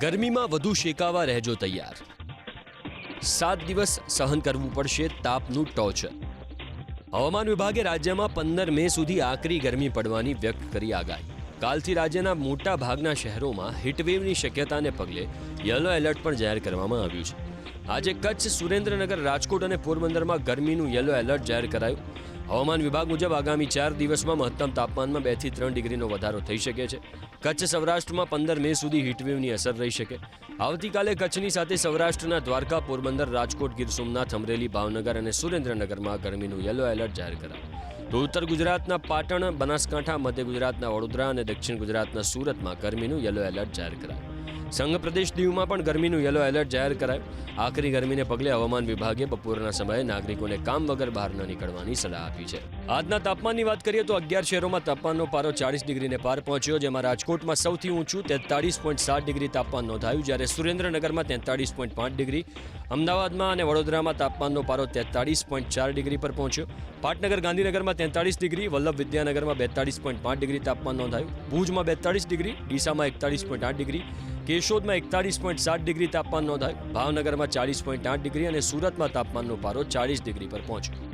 ગરમીમાં વધુ શેકાવા રહેજો તૈયાર. 7 દિવસ સહન કરવું પડશે તાપનું ટોર્ચર. હવામાન વિભાગે રાજ્યમાં 15 મે સુધી આકરી ગરમી પડવાની વ્યક્ત કરી આગાહી. કાલથી રાજ્યના મોટા ભાગના શહેરોમાં હીટવેવની શક્યતાને પગલે યલો એલર્ટ પણ જાહેર કરવામાં આવ્યું છે. આજે કચ્છ, સુરેન્દ્રનગર, રાજકોટ અને પોરબંદરમાં ગરમીનું યલો એલર્ટ જાહેર કરાયું. હવામાન વિભાગ મુજબ આગામી 4 દિવસમાં મહત્તમ તાપમાનમાં 2 થી 3 ડિગ્રીનો વધારો થઈ શકે છે. કચ્છ, સૌરાષ્ટ્રમાં 15 મે સુધી હીટવેવની અસર રહી શકે. આવતીકાલે કચ્છની સાથે સૌરાષ્ટ્રના દ્વારકા, પોરબંદર, રાજકોટ, ગીર સોમનાથ, અમરેલી, ભાવનગર અને સુરેન્દ્રનગરમાં ગરમીનું યલો એલર્ટ જાહેર કરાયું. તો ઉત્તર ગુજરાતના પાટણ, બનાસકાંઠા, મધ્ય ગુજરાતના વડોદરા અને દક્ષિણ ગુજરાતના સુરતમાં ગરમીનું યલો એલર્ટ જાહેર કરાયું. સંઘ પ્રદેશ દીવમાં પણ ગરમીનું યલો એલર્ટ જાહેર કરાયું. આકરી ગરમીને પગલે હવામાન વિભાગે બપોરના સમયે નાગરિકોને કામ વગર બહાર ન નીકળવાની સલાહ આપી છે. આજના તાપમાનની વાત કરીએ તો 11 શહેરોમાં તાપમાનનો પારો 40 ડિગ્રીને પાર પહોંચ્યો, જેમાં રાજકોટમાં સૌથી ઊંચું 43.7 ડિગ્રી તાપમાન નોંધાયું, જ્યારે સુરેન્દ્રનગરમાં 43.5 ડિગ્રી, અમદાવાદમાં અને વડોદરામાં તાપમાનનો પારો 43.4 ડિગ્રી પર પહોંચ્યો. પાટનગર, ગાંધીનગરમાં 43 ડિગ્રી, વલ્લભ વિદ્યાનગરમાં 42.5 ડિગ્રી તાપમાન નોંધાયું, ભુજમાં 42 ડિગ્રી, ડીસામાં 41.8 ડિગ્રી, કેશોદમાં 41.7 ડિગ્રી તાપમાન નોંધાયું, ભાવનગરમાં 40.8 ડિગ્રી અને સુરતમાં તાપમાનનો પારો 40 ડિગ્રી પર પહોંચ્યો.